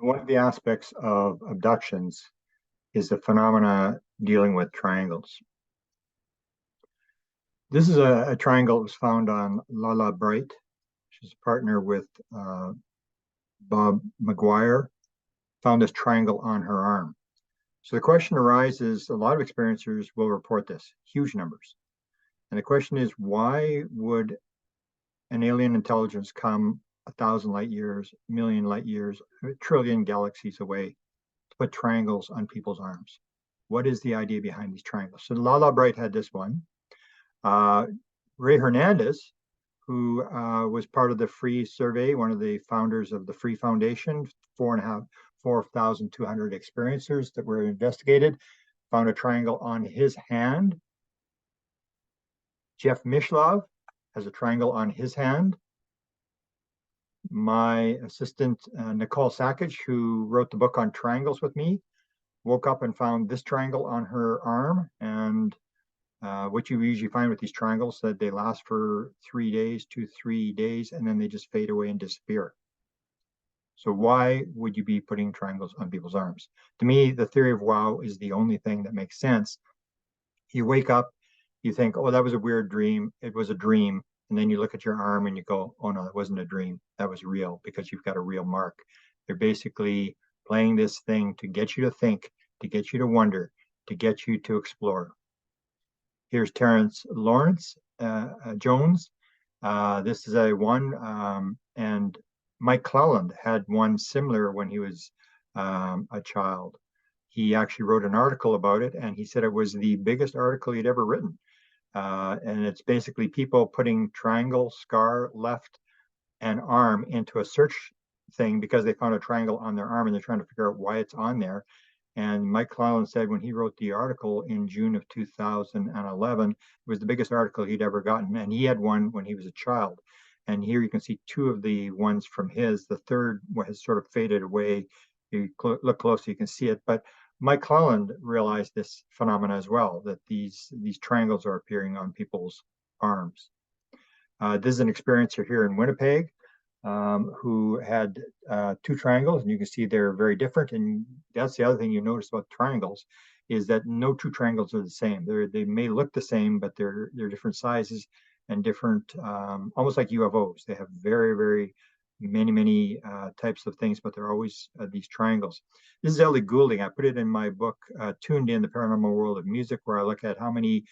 One of the aspects of abductions is the phenomena dealing with triangles. This is a triangle that was found on Lala Bright. She's a partner with Bob McGuire, found this triangle on her arm. So the question arises, a lot of experiencers will report this, huge numbers. And the question is, why would an alien intelligence come 1,000 light years, a million light years, a trillion galaxies away to put triangles on people's arms? What is the idea behind these triangles? So Lala Bright had this one. Ray Hernandez, who was part of the Free Survey, one of the founders of the Free Foundation, 4,200 experiencers that were investigated, found a triangle on his hand. Jeff Mishlove has a triangle on his hand. My assistant, Nicole Sackage, who wrote the book on triangles with me, woke up and found this triangle on her arm. And what you usually find with these triangles that they last for 3 days, 2-3 days, and then they just fade away and disappear. So why would you be putting triangles on people's arms? To me, the theory of wow is the only thing that makes sense. You wake up, you think, oh, that was a weird dream. It was a dream. And then you look at your arm and you go, oh, no, it wasn't a dream. That was real because you've got a real mark. They're basically playing this thing to get you to think, to get you to wonder, to get you to explore. Here's Terrence Lawrence Jones. This is a one, and Mike Cleland had one similar when he was a child. He actually wrote an article about it, and he said it was the biggest article he'd ever written. And it's basically people putting triangle, scar, left, and arm into a search thing because they found a triangle on their arm and they're trying to figure out why it's on there. And Mike Cleland said when he wrote the article in June of 2011, it was the biggest article he'd ever gotten. And he had one when he was a child. And here you can see two of the ones from his. The third has sort of faded away. You look closely, you can see it. But Mike Cleland realized this phenomena as well, that these triangles are appearing on people's arms. This is an experiencer here in Winnipeg who had two triangles, and you can see they're very different. And that's the other thing you notice about triangles is that no two triangles are the same. They may look the same, but they're different sizes and different, almost like UFOs. They have very, very many types of things, but they're always these triangles. This is Ellie Goulding. I put it in my book, Tuned In, the Paranormal World of Music, where I look at how many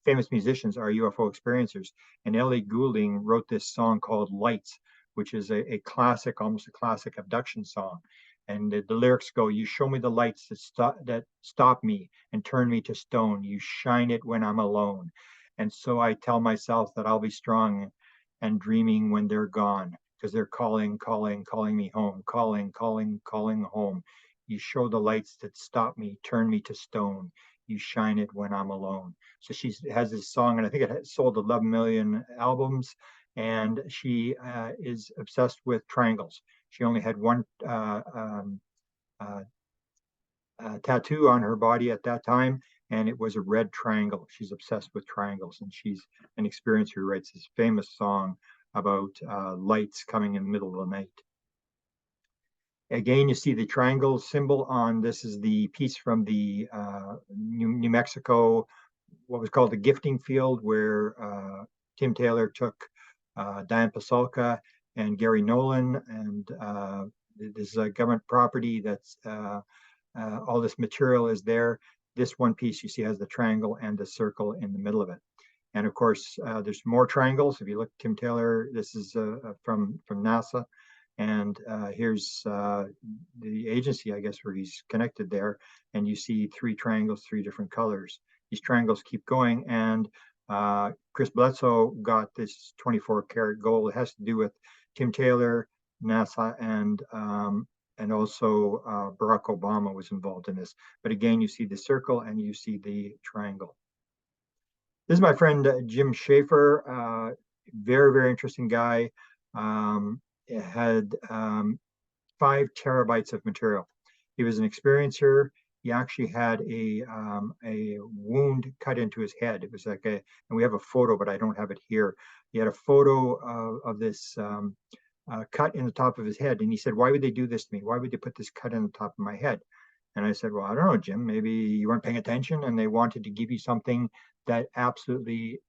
famous musicians are UFO experiencers. And Ellie Goulding wrote this song called Lights, which is a classic, almost a classic abduction song. And the lyrics go, you show me the lights that stop me and turn me to stone. You shine it when I'm alone. And so I tell myself that I'll be strong and dreaming when they're gone, because they're calling me home, calling home. You show the lights that stop me, turn me to stone. You shine it when I'm alone. So she has this song, and I think it has sold 11 million albums, and she is obsessed with triangles. She only had one tattoo on her body at that time, and it was a red triangle. She's obsessed with triangles, and she's an experiencer who writes this famous song about lights coming in the middle of the night. Again, you see the triangle symbol on this is the piece from the New Mexico, what was called the gifting field, where Tim Taylor took Diane Pasulka and Gary Nolan, and this is a government property that's all this material is there. This one piece you see has the triangle and the circle in the middle of it. And of course, there's more triangles. If you look, Tim Taylor, this is from NASA. And here's the agency, I guess, where he's connected there. And you see three triangles, three different colors. These triangles keep going. And Chris Bledsoe got this 24-karat gold. It has to do with Tim Taylor, NASA, and also Barack Obama was involved in this. But again, you see the circle and you see the triangle. This is my friend Jim Schaefer, very, very interesting guy. Had 5 terabytes of material. He was an experiencer. He actually had a wound cut into his head. It was like and we have a photo, but I don't have it here. He had a photo of this cut in the top of his head. And he said, why would they do this to me? Why would they put this cut in the top of my head? And I said, well, I don't know, Jim, maybe you weren't paying attention and they wanted to give you something that absolutely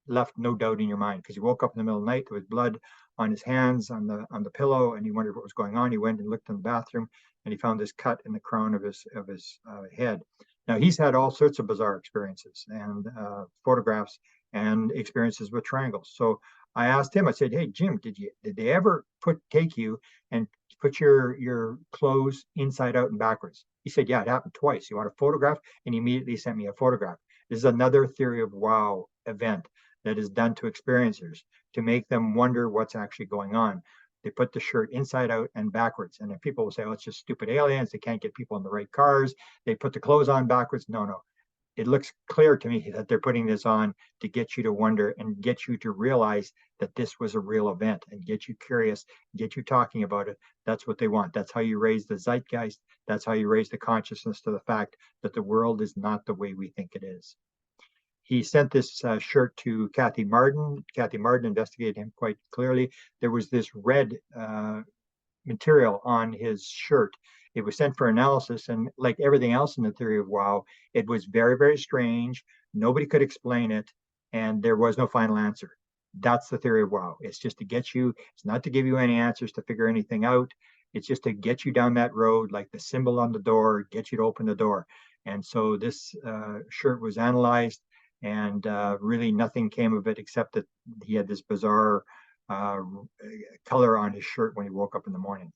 left no doubt in your mind, because he woke up in the middle of the night, there was blood on his hands, on the pillow, and he wondered what was going on. He went and looked in the bathroom, and he found this cut in the crown of his head. Now, he's had all sorts of bizarre experiences and photographs and experiences with triangles. So I asked him, I said, hey, Jim, did they ever take you and put your clothes inside out and backwards? He said, yeah, it happened twice. You want a photograph? And he immediately sent me a photograph. This is another theory of wow event that is done to experiencers to make them wonder what's actually going on. They put the shirt inside out and backwards. And if people will say, oh, it's just stupid aliens, they can't get people in the right cars, they put the clothes on backwards. No. It looks clear to me that they're putting this on to get you to wonder and get you to realize that this was a real event and get you curious, get you talking about it. That's what they want. That's how you raise the zeitgeist. That's how you raise the consciousness to the fact that the world is not the way we think it is. He sent this shirt to Kathy Marden. Kathy Marden investigated him quite clearly. There was this red material on his shirt. It was sent for analysis, and like everything else in the theory of wow, it was very, very strange. Nobody could explain it, and there was no final answer. That's the theory of wow. It's just to get you, it's not to give you any answers to figure anything out. It's just to get you down that road, like the symbol on the door, get you to open the door. And so this shirt was analyzed, and really nothing came of it except that he had this bizarre color on his shirt when he woke up in the morning.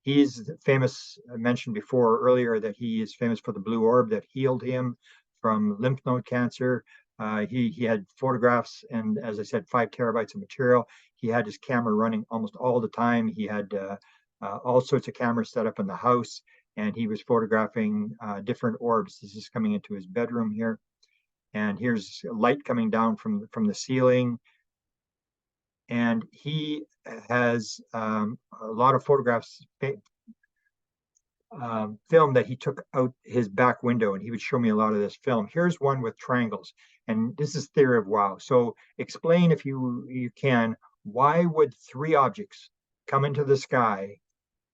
He's famous, I mentioned before earlier that he is famous for the blue orb that healed him from lymph node cancer. He had photographs and, as I said, 5 terabytes of material. He had his camera running almost all the time. He had all sorts of cameras set up in the house, and he was photographing different orbs. This is coming into his bedroom here. And here's light coming down from the ceiling. And he has a lot of photographs, film that he took out his back window, and he would show me a lot of this film. Here's one with triangles, and this is theory of wow. So explain, if you can, why would 3 objects come into the sky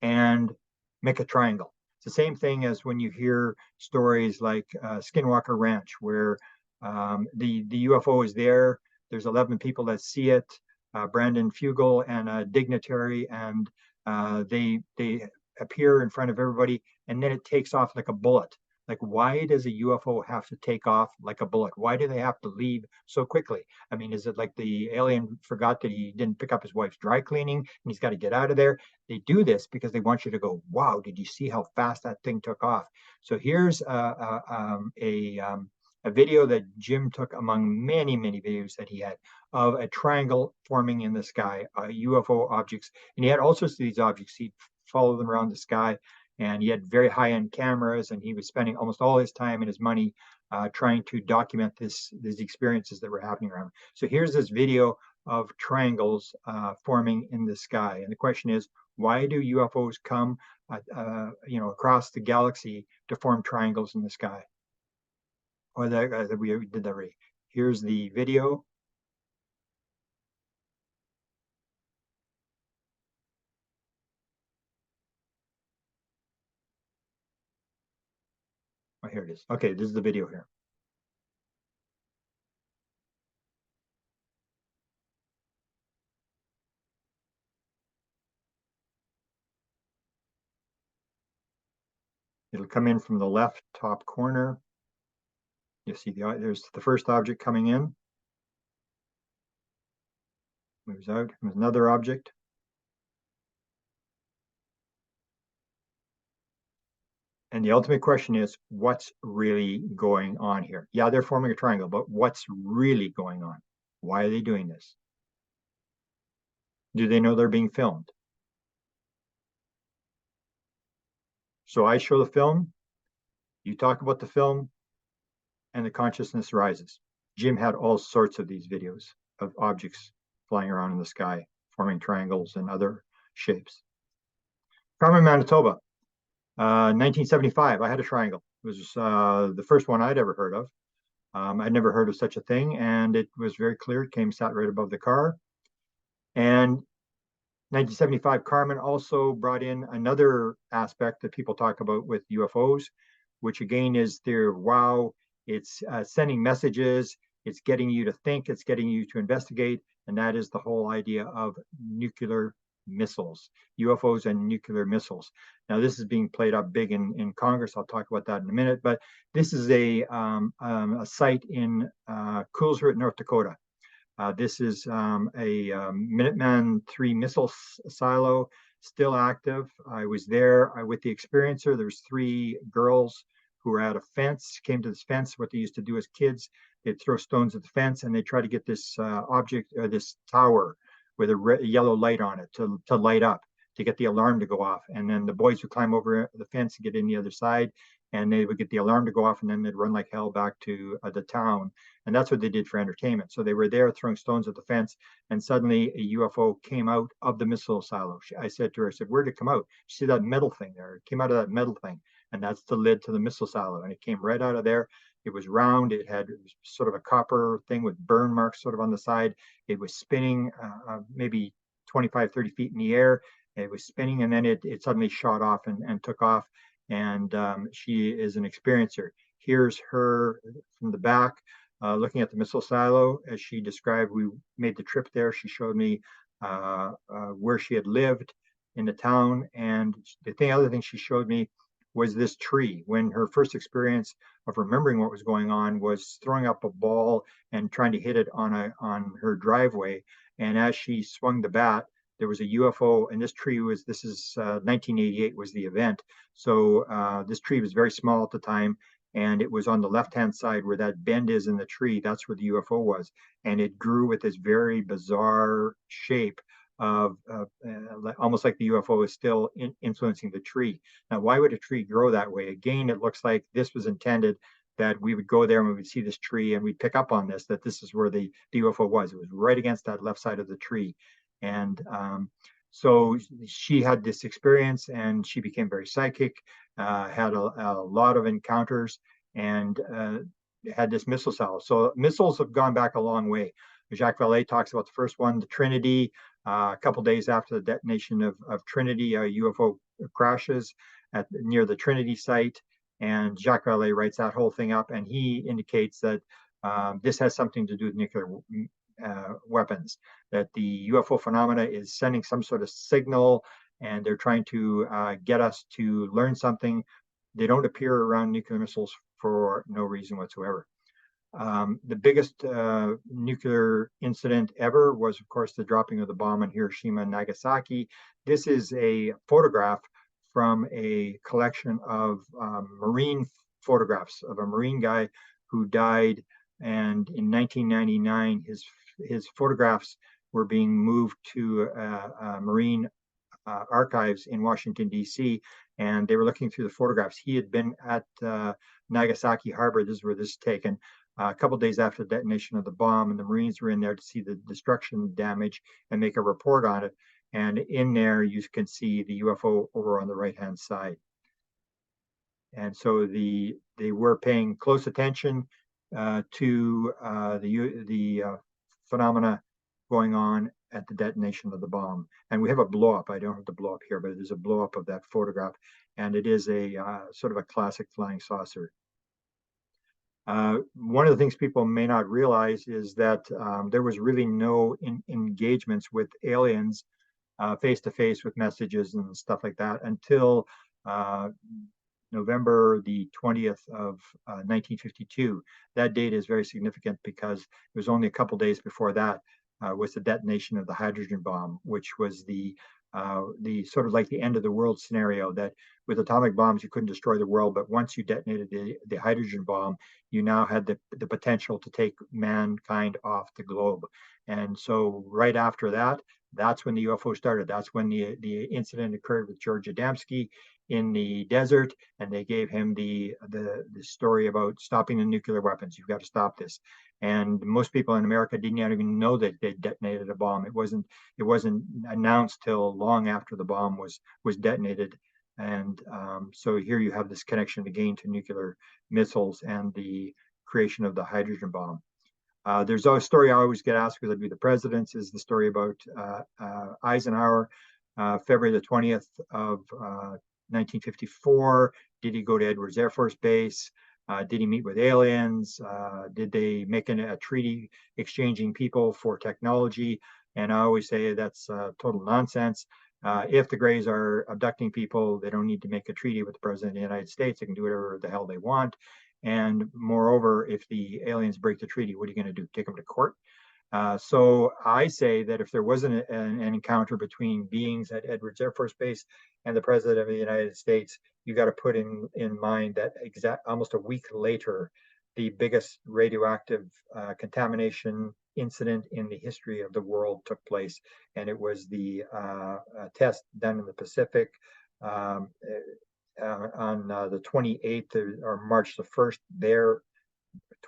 and make a triangle? It's the same thing as when you hear stories like Skinwalker Ranch, where the UFO is there. There's 11 people that see it, Brandon Fugel and a dignitary, and they appear in front of everybody, and then it takes off like a bullet. Like, why does a UFO have to take off like a bullet? Why do they have to leave so quickly? I mean, is it like the alien forgot that he didn't pick up his wife's dry cleaning and he's got to get out of there? They do this because they want you to go, wow, did you see how fast that thing took off? So here's a video that Jim took among many, many videos that he had of a triangle forming in the sky, UFO objects. And he had all sorts of these objects. He'd follow them around the sky, and he had very high-end cameras, and he was spending almost all his time and his money trying to document these experiences that were happening around him. So here's this video of triangles forming in the sky. And the question is, why do UFOs come across the galaxy to form triangles in the sky? Or that we did that already. Here's the video. Oh, here it is. Okay, this is the video here. It'll come in from the left top corner. You see there's the first object coming in. Moves out. There's another object. And the ultimate question is, what's really going on here? Yeah, they're forming a triangle, but what's really going on? Why are they doing this? Do they know they're being filmed? So I show the film, you talk about the film, and the consciousness rises. Jim had all sorts of these videos of objects flying around in the sky, forming triangles and other shapes. Carmen, Manitoba, 1975, I had a triangle. It was the first one I'd ever heard of. I'd never heard of such a thing, and it was very clear. It sat right above the car. And 1975, Carmen also brought in another aspect that people talk about with UFOs, which again is their wow, it's sending messages, it's getting you to think, it's getting you to investigate, and that is the whole idea of nuclear missiles, UFOs and nuclear missiles. Now, this is being played up big in Congress. I'll talk about that in a minute, but this is a site in Coolsville, North Dakota. This is a Minuteman III missile silo, still active. I was there with the experiencer. There's three girls who were at a fence, came to this fence. What they used to do as kids, they'd throw stones at the fence and they try to get this object, or this tower with a yellow light on it to light up, to get the alarm to go off. And then the boys would climb over the fence and get in the other side, and they would get the alarm to go off, and then they'd run like hell back to the town. And that's what they did for entertainment. So they were there throwing stones at the fence, and suddenly a UFO came out of the missile silo. I said to her, I said, where'd it come out? She see that metal thing there? It came out of that metal thing, and that's the lid to the missile silo. And it came right out of there. It was round. It had sort of a copper thing with burn marks sort of on the side. It was spinning maybe 25, 30 feet in the air. It was spinning, and then it suddenly shot off and took off. And she is an experiencer. Here's her from the back looking at the missile silo. As she described, we made the trip there. She showed me where she had lived in the town. And the other thing she showed me was this tree. When her first experience of remembering what was going on was throwing up a ball and trying to hit it on her driveway. And as she swung the bat, there was a UFO, and this is 1988 was the event. So this tree was very small at the time, and it was on the left-hand side where that bend is in the tree. That's where the UFO was. And it grew with this very bizarre shape of almost like the UFO is still influencing the tree. Now, why would a tree grow that way? Again, it looks like this was intended that we would go there and we would see this tree and we'd pick up on this, that this is where the UFO was. It was right against that left side of the tree. And so she had this experience and she became very psychic, had a lot of encounters, and had this missile cell. So missiles have gone back a long way. Jacques Vallée talks about the first one, the Trinity. A couple days after the detonation of Trinity, a UFO crashes near the Trinity site. And Jacques Vallée writes that whole thing up, and he indicates that this has something to do with nuclear weapons, that the UFO phenomena is sending some sort of signal, and they're trying to get us to learn something. They don't appear around nuclear missiles for no reason whatsoever. The biggest nuclear incident ever was, of course, the dropping of the bomb on Hiroshima and Nagasaki. This is a photograph from a collection of marine photographs of a marine guy who died. And in 1999, his photographs were being moved to marine archives in Washington, D.C., and they were looking through the photographs. He had been at Nagasaki Harbor. This is where this is taken. A couple days after the detonation of the bomb, and the Marines were in there to see the destruction damage and make a report on it. And in there, you can see the UFO over on the right-hand side. And so they were paying close attention to the phenomena going on at the detonation of the bomb. And we have a blow-up. I don't have the blow-up here, but there's a blow-up of that photograph. And it is a sort of a classic flying saucer. One of the things people may not realize is that there was really no engagements with aliens face-to-face with messages and stuff like that until November the 20th of 1952. That date is very significant because it was only a couple days before that was the detonation of the hydrogen bomb, which was the sort of like the end of the world scenario, that with atomic bombs you couldn't destroy the world, but once you detonated the hydrogen bomb, you now had the potential to take mankind off the globe. And so right after that, that's when the UFO started. That's when the incident occurred with George Adamski in the desert, and they gave him the story about stopping the nuclear weapons. You've got to stop this. And most people in America didn't even know that they detonated a bomb. It wasn't announced till long after the bomb was detonated. And so here you have this connection again to nuclear missiles and the creation of the hydrogen bomb. There's a story I always get asked because I do the presidents, is the story about Eisenhower, February the 20th of 1954. Did he go to Edwards Air Force Base? Did he meet with aliens? Did they make a treaty exchanging people for technology? And I always say that's total nonsense. If the Greys are abducting people, they don't need to make a treaty with the President of the United States. They can do whatever the hell they want. And moreover, if the aliens break the treaty, what are you going to do? Take them to court? So I say that if there wasn't an encounter between beings at Edwards Air Force Base and the President of the United States, you got to put in mind that almost a week later, the biggest radioactive contamination incident in the history of the world took place, and it was the test done in the Pacific. On the 28th or March the 1st there,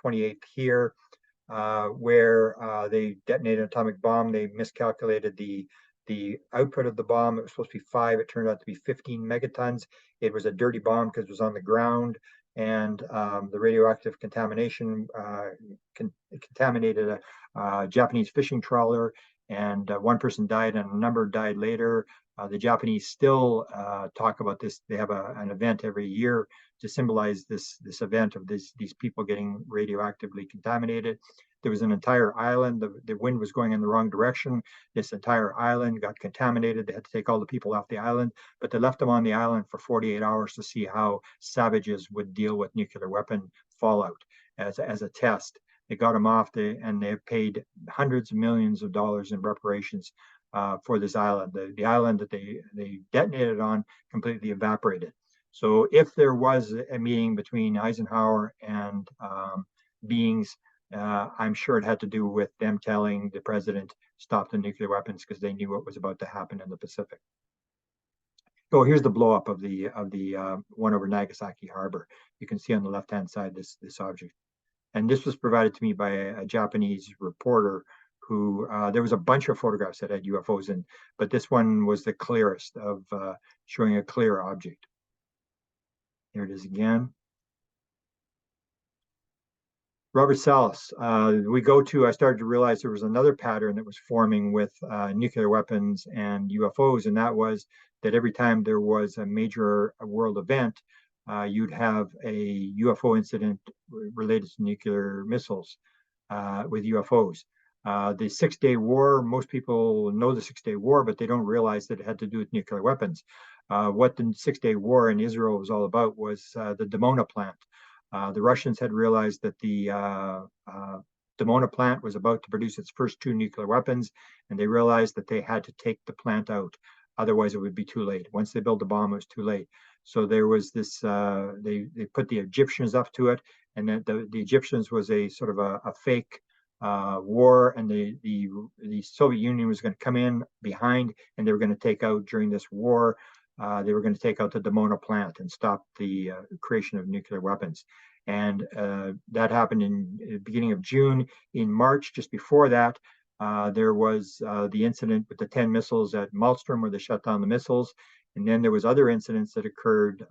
28th here, where they detonated an atomic bomb. They miscalculated the output of the bomb. It was supposed to be 5. It turned out to be 15 megatons. It was a dirty bomb because it was on the ground, and the radioactive contamination contaminated a Japanese fishing trawler, and one person died and a number died later. The Japanese still talk about this. They have an event every year to symbolize this event of these people getting radioactively contaminated. There was an entire island. The wind was going in the wrong direction. This entire island got contaminated. They had to take all the people off the island, but they left them on the island for 48 hours to see how savages would deal with nuclear weapon fallout as a test. They got them off, and they paid hundreds of millions of dollars in reparations for this island. The island that they detonated on completely evaporated. So if there was a meeting between Eisenhower and beings, I'm sure it had to do with them telling the president stop the nuclear weapons because they knew what was about to happen in the Pacific. So here's the blow up of the one over Nagasaki Harbor. You can see on the left hand side this object, and this was provided to me by a Japanese reporter who there was a bunch of photographs that had UFOs in, but this one was the clearest of showing a clear object. Here it is again. Robert Salas, I started to realize there was another pattern that was forming with nuclear weapons and UFOs, and that was that every time there was a major world event, you'd have a UFO incident related to nuclear missiles with UFOs. The 6-Day War, most people know the 6-Day War, but they don't realize that it had to do with nuclear weapons. What the 6-Day War in Israel was all about was the Dimona plant. The Russians had realized that the Dimona plant was about to produce its first 2 nuclear weapons, and they realized that they had to take the plant out. Otherwise, it would be too late. Once they built the bomb, it was too late. So there was this, they put the Egyptians up to it, and then the Egyptians was a sort of a fake war, and the Soviet Union was going to come in behind, and they were going to take out during this war. They were going to take out the Dimona plant and stop the creation of nuclear weapons. And that happened in the beginning of June. In March, just before that, there was the incident with the 10 missiles at Malmstrom where they shut down the missiles. And then there was other incidents that occurred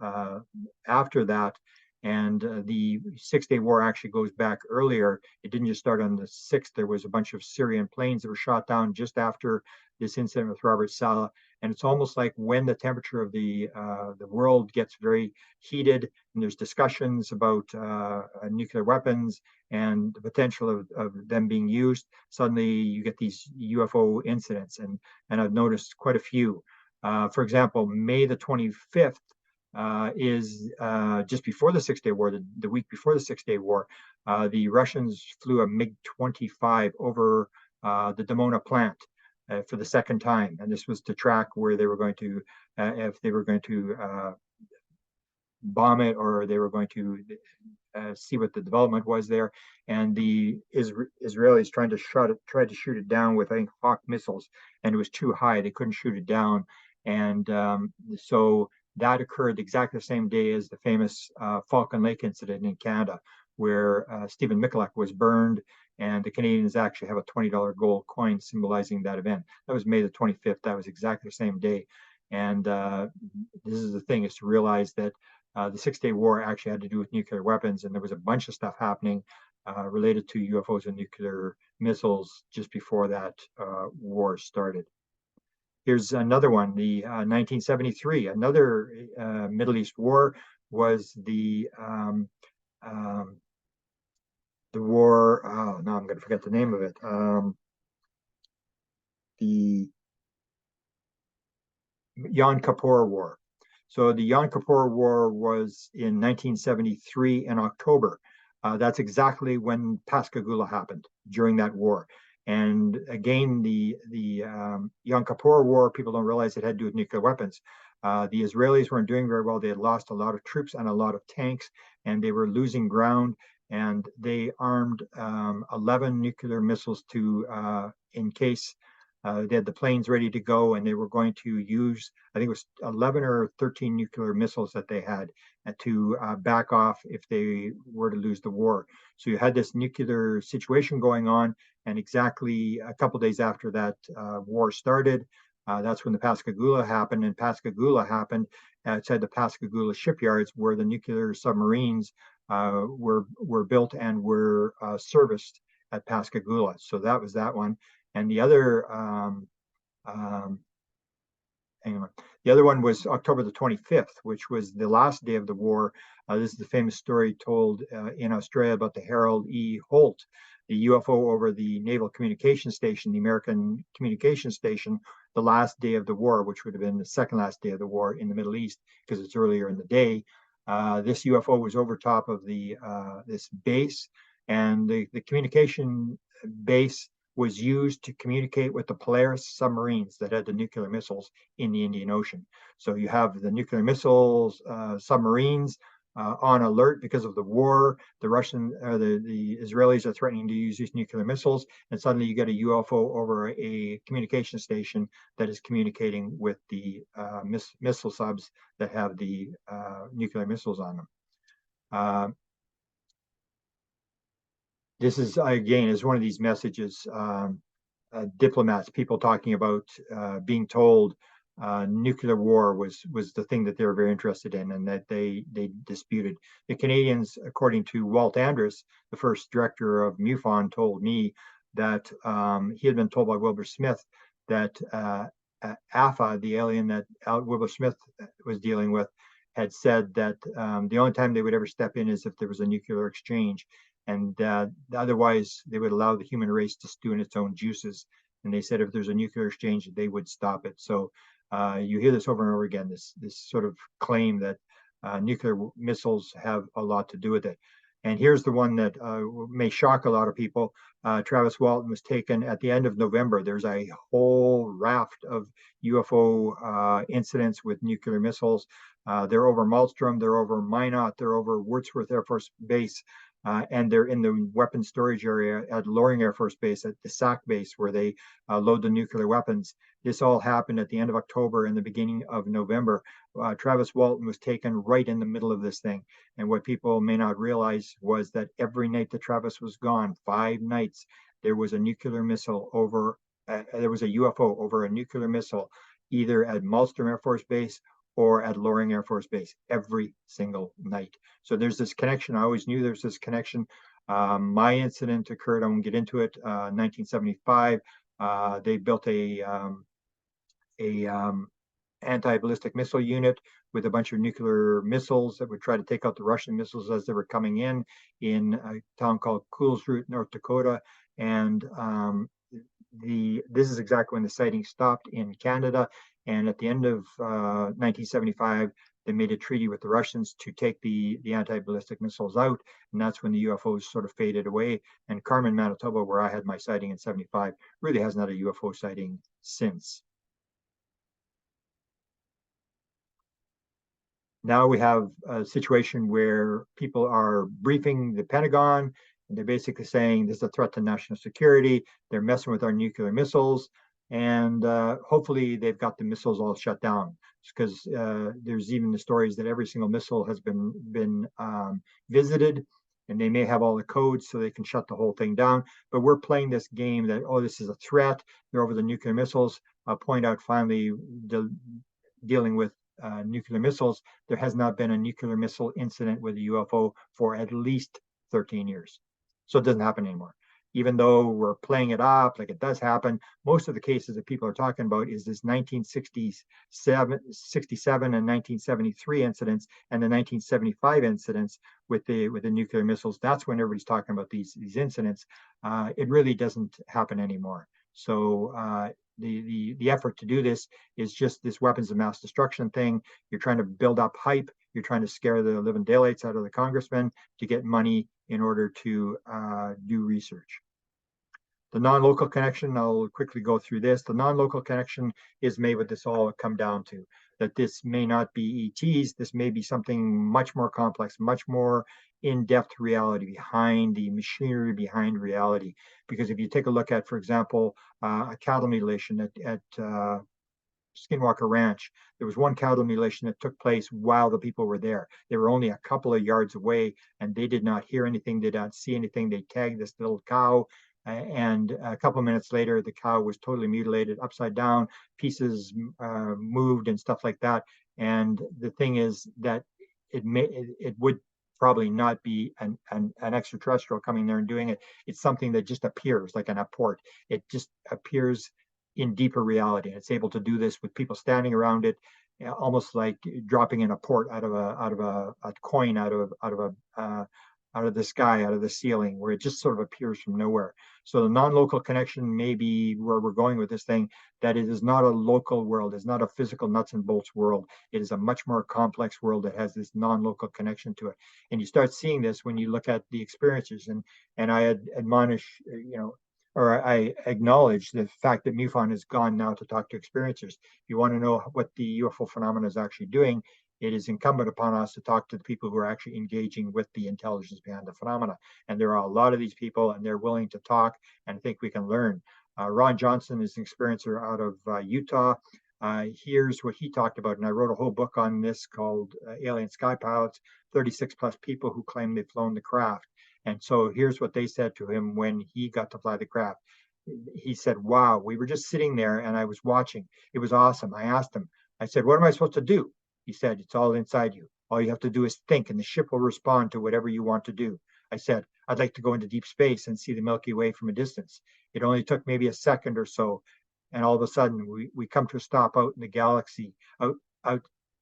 after that. And the 6-Day War actually goes back earlier. It didn't just start on the 6th. There was a bunch of Syrian planes that were shot down just after this incident with Robert Saleh. And it's almost like when the temperature of the world gets very heated and there's discussions about nuclear weapons and the potential of them being used, suddenly you get these UFO incidents. And I've noticed quite a few. For example, May the 25th, is just before the 6-Day War, the week before the 6-Day War, the Russians flew a MiG-25 over the Dimona plant for the second time. And this was to track where they were going to, if they were going to bomb it or they were going to see what the development was there. And the Israelis tried to shoot it down with, I think, Hawk missiles, and it was too high. They couldn't shoot it down. And so that occurred exactly the same day as the famous Falcon Lake incident in Canada, where Stephen Mikulak was burned, and the Canadians actually have a $20 gold coin symbolizing that event. That was May the 25th. That was exactly the same day. And this is the thing, is to realize that the 6-Day War actually had to do with nuclear weapons, and there was a bunch of stuff happening related to UFOs and nuclear missiles just before that war started. Here's another one, the 1973, another Middle East war was the war, oh, now I'm going to forget the name of it, the Yom Kippur War. So the Yom Kippur War was in 1973 in October. That's exactly when Pascagoula happened, during that war. And again, the Yom Kippur War, people don't realize it had to do with nuclear weapons. The Israelis weren't doing very well. They had lost a lot of troops and a lot of tanks, and they were losing ground. And they armed 11 nuclear missiles to, in case they had the planes ready to go, and they were going to use, I think it was 11 or 13 nuclear missiles that they had to back off if they were to lose the war. So you had this nuclear situation going on, and exactly a couple days after that war started, that's when the Pascagoula happened, and Pascagoula happened outside the Pascagoula shipyards where the nuclear submarines were built and were serviced at Pascagoula. So that was that one. And the other, hang on. The other one was October the 25th, which was the last day of the war. This is the famous story told in Australia about the Harold E. Holt, the UFO over the Naval Communication Station, the American Communication Station, the last day of the war, which would have been the second last day of the war in the Middle East because it's earlier in the day. This UFO was over top of this base, and the communication base was used to communicate with the Polaris submarines that had the nuclear missiles in the Indian Ocean. So you have the nuclear missiles, submarines on alert because of the war. The Israelis are threatening to use these nuclear missiles, and suddenly you get a UFO over a communication station that is communicating with the missile subs that have the nuclear missiles on them. This is, again, is one of these messages, diplomats, people talking about being told nuclear war was the thing that they were very interested in, and that they disputed. The Canadians, according to Walt Andrus, the first director of MUFON, told me that he had been told by Wilbur Smith that AFA, the alien that Wilbur Smith was dealing with, had said that the only time they would ever step in is if there was a nuclear exchange, and otherwise they would allow the human race to stew in its own juices. And they said if there's a nuclear exchange, they would stop it. So you hear this over and over again, this sort of claim that nuclear missiles have a lot to do with it. And here's the one that may shock a lot of people. Travis Walton was taken at the end of November. There's a whole raft of UFO incidents with nuclear missiles. They're over Malmstrom, they're over Minot, they're over Wordsworth Air Force Base, and they're in the weapons storage area at Loring Air Force Base, at the SAC base, where they load the nuclear weapons. This all happened at the end of October and the beginning of November. Travis Walton was taken right in the middle of this thing. And what people may not realize was that every night that Travis was gone, 5 nights, there was a nuclear missile over, there was a UFO over a nuclear missile, either at Malmstrom Air Force Base or at Loring Air Force Base, every single night. So there's this connection. I always knew there's this connection. My incident occurred, I won't get into it, 1975. They built a anti-ballistic missile unit with a bunch of nuclear missiles that would try to take out the Russian missiles as they were coming in a town called Koolsrud, North Dakota. And this is exactly when the sighting stopped in Canada. And at the end of 1975, they made a treaty with the Russians to take the anti-ballistic missiles out. And that's when the UFOs sort of faded away. And Carmen, Manitoba, where I had my sighting in 75, really hasn't had a UFO sighting since. Now we have a situation where people are briefing the Pentagon, and they're basically saying this is a threat to national security. They're messing with our nuclear missiles, and hopefully they've got the missiles all shut down. Because there's even the stories that every single missile has been visited, and they may have all the codes so they can shut the whole thing down. But we're playing this game that, oh, this is a threat. They're over the nuclear missiles. I'll point out finally, dealing with nuclear missiles, there has not been a nuclear missile incident with a UFO for at least 13 years. So it doesn't happen anymore. Even though we're playing it up like it does happen, most of the cases that people are talking about is this 1967 and 1973 incidents and the 1975 incidents with the nuclear missiles. That's when everybody's talking about these incidents. It really doesn't happen anymore. So the effort to do this is just this weapons of mass destruction thing. You're trying to build up hype. You're trying to scare the living daylights out of the congressmen to get money in order to do research. The non-local connection, I'll quickly go through this. The non-local connection is made what this all come down to, that this may not be ETs, this may be something much more complex, much more in-depth reality behind the machinery, behind reality. Because if you take a look at, for example, a cattle mutilation at Skinwalker Ranch, there was one cattle mutilation that took place while the people were there. They were only a couple of yards away and they did not hear anything, did not see anything. They tagged this little cow, and a couple of minutes later, the cow was totally mutilated, upside down, pieces moved and stuff like that. And the thing is that it would probably not be an extraterrestrial coming there and doing it. It's something that just appears like an apport. It just appears in deeper reality. And it's able to do this with people standing around it, almost like dropping in a port out of a coin out of the sky, out of the ceiling, where it just sort of appears from nowhere. So the non-local connection may be where we're going with this thing, that it is not a local world, it's not a physical nuts and bolts world. It is a much more complex world that has this non-local connection to it. And you start seeing this when you look at the experiencers. And I admonish, or I acknowledge the fact that MUFON has gone now to talk to experiencers. If you want to know what the UFO phenomena is actually doing, it is incumbent upon us to talk to the people who are actually engaging with the intelligence behind the phenomena. And there are a lot of these people, and they're willing to talk, and I think we can learn. Ron Johnson is an experiencer out of Utah. Here's what he talked about, and I wrote a whole book on this called Alien Sky Pilots, 36 plus people who claim they've flown the craft. And so here's what they said to him when he got to fly the craft. He said, wow, we were just sitting there and I was watching. It was awesome. I asked him, I said, what am I supposed to do? He said, it's all inside you. All you have to do is think and the ship will respond to whatever you want to do. I said, I'd like to go into deep space and see the Milky Way from a distance. It only took maybe a second or so. And all of a sudden we come to a stop out in the galaxy, out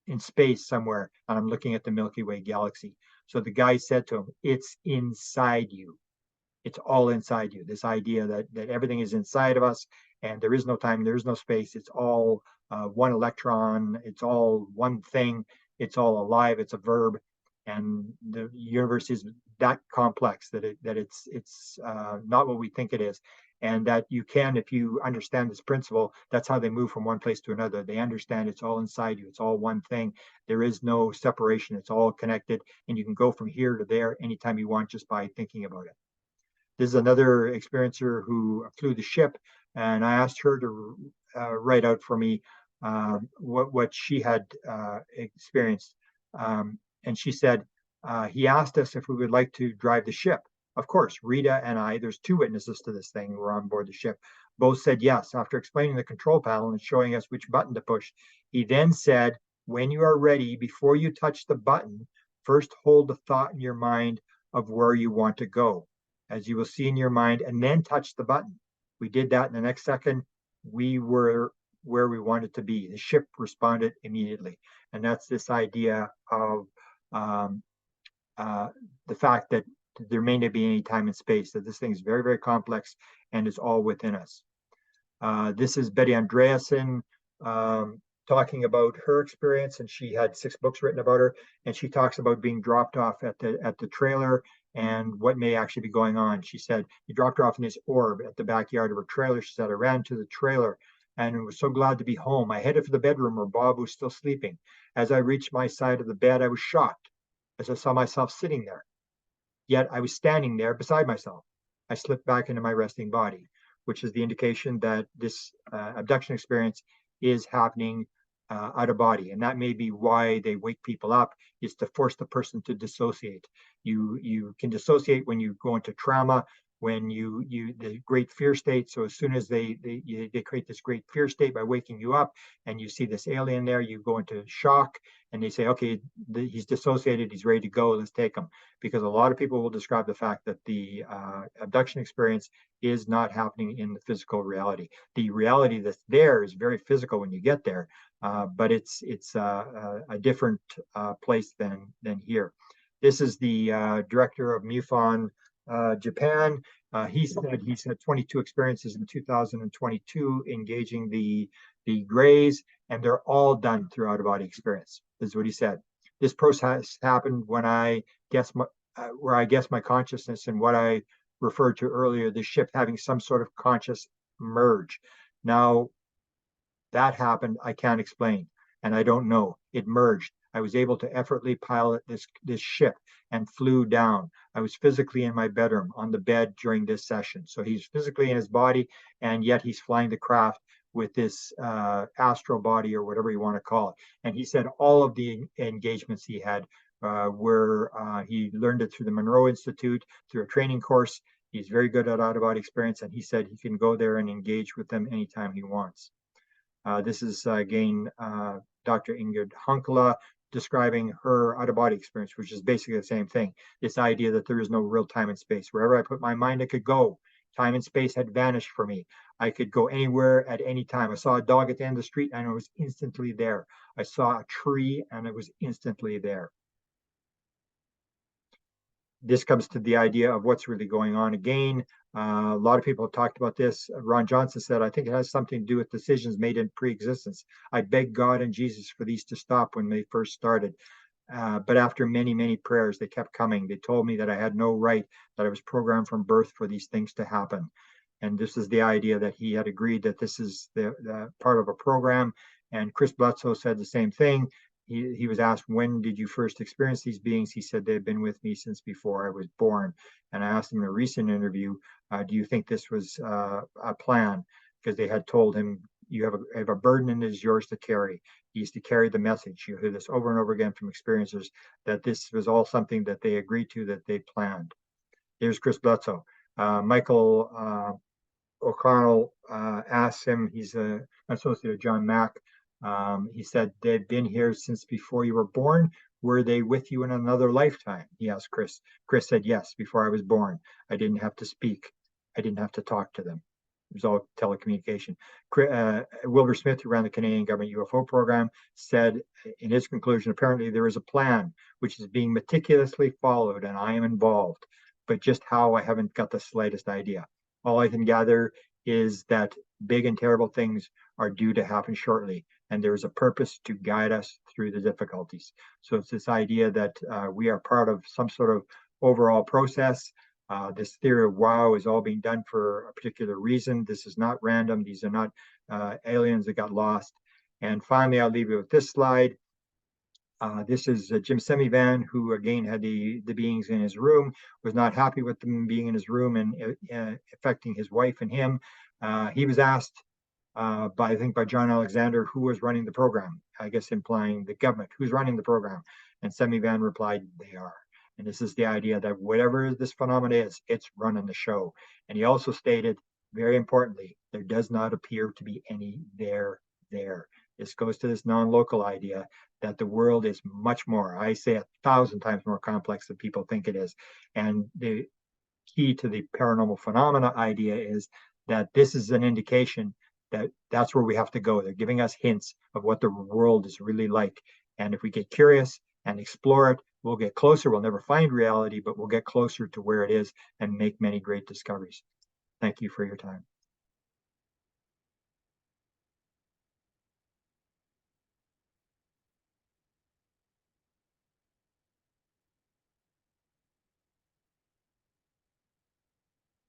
in space somewhere. And I'm looking at the Milky Way galaxy. So the guy said to him, it's inside you. It's all inside you. This idea that everything is inside of us and there is no time, there is no space. It's all one electron. It's all one thing. It's all alive. It's a verb. And the universe is that complex that it's not what we think it is. And that you can, if you understand this principle, that's how they move from one place to another. They understand it's all inside you. It's all one thing. There is no separation. It's all connected. And you can go from here to there anytime you want just by thinking about it. This is another experiencer who flew the ship. And I asked her to write out for me what she had experienced. And she said, he asked us if we would like to drive the ship. Of course, Rita and I, there's two witnesses to this thing, were on board the ship. Both said yes. After explaining the control panel and showing us which button to push, he then said, when you are ready, before you touch the button, first hold the thought in your mind of where you want to go, as you will see in your mind, and then touch the button. We did that in the next second. We were where we wanted to be. The ship responded immediately. And that's this idea of the fact that there may not be any time and space, that this thing is very, very complex and is all within us. This is Betty Andreasen talking about her experience, and she had 6 books written about her, and she talks about being dropped off at the trailer and what may actually be going on. She said, he dropped her off in this orb at the backyard of her trailer. She said, I ran to the trailer and was so glad to be home. I headed for the bedroom where Bob was still sleeping. As I reached my side of the bed, I was shocked as I saw myself sitting there. Yet I was standing there beside myself. I slipped back into my resting body, which is the indication that this abduction experience is happening out of body. And that may be why they wake people up, is to force the person to dissociate. You can dissociate when you go into trauma, when the great fear state. So as soon as they create this great fear state by waking you up and you see this alien there, you go into shock and they say, okay, he's dissociated, he's ready to go, let's take him. Because a lot of people will describe the fact that the abduction experience is not happening in the physical reality. The reality that's there is very physical when you get there, but it's a different place than here. This is the director of MUFON Japan. He said he's had 22 experiences in 2022 engaging the grays, and they're all done through out-of-body experience. This is what he said. This process happened when where I guess my consciousness and what I referred to earlier, the ship having some sort of conscious merge. Now, that happened, I can't explain, and I don't know. It merged. I was able to effortlessly pilot this ship and flew down. I was physically in my bedroom on the bed during this session. So he's physically in his body, and yet he's flying the craft with this astral body or whatever you want to call it. And he said all of the engagements he had were he learned it through the Monroe Institute, through a training course. He's very good at out-of-body experience, and he said he can go there and engage with them anytime he wants. This is again Dr. Ingrid Hunkela describing her out-of-body experience, which is basically the same thing. This idea that there is no real time and space. Wherever I put my mind, I could go. Time and space had vanished for me. I could go anywhere at any time. I saw a dog at the end of the street and it was instantly there. I saw a tree and it was instantly there. This comes to the idea of what's really going on again. A lot of people have talked about this. Ron Johnson said, I think it has something to do with decisions made in pre-existence. I begged God and Jesus for these to stop when they first started. But after many, many prayers, they kept coming. They told me that I had no right, that I was programmed from birth for these things to happen. And this is the idea that he had agreed that this is the part of a program. And Chris Bledsoe said the same thing. He was asked, when did you first experience these beings? He said, they've been with me since before I was born. And I asked him in a recent interview, do you think this was a plan? Because they had told him, you have a burden and it is yours to carry. He used to carry the message. You hear this over and over again from experiencers that this was all something that they agreed to, that they planned. Here's Chris Bledsoe. Michael O'Connell asks him, he's an associate of John Mack. He said, they've been here since before you were born. Were they with you in another lifetime? He asked Chris. Chris said, yes, before I was born. I didn't have to speak. I didn't have to talk to them. It was all telecommunication. Wilbur Smith, who ran the Canadian government UFO program, said in his conclusion, apparently there is a plan which is being meticulously followed and I am involved, but just how I haven't got the slightest idea. All I can gather is that big and terrible things are due to happen shortly, and there is a purpose to guide us through the difficulties. So it's this idea that we are part of some sort of overall process. This theory of wow is all being done for a particular reason. This is not random. These are not aliens that got lost. And finally, I'll leave you with this slide. This is Jim Semivan, who again had the beings in his room, was not happy with them being in his room and affecting his wife and him. He was asked I think by John Alexander, who was running the program, I guess implying the government, who's running the program. And Semivan replied, they are. And this is the idea that whatever this phenomenon is, it's running the show. And he also stated, very importantly, there does not appear to be any there. This goes to this non-local idea that the world is much more, I say 1,000 times more complex than people think it is. And the key to the paranormal phenomena idea is that this is an indication that that's where we have to go. They're giving us hints of what the world is really like. And if we get curious and explore it, we'll get closer. We'll never find reality, but we'll get closer to where it is and make many great discoveries. Thank you for your time.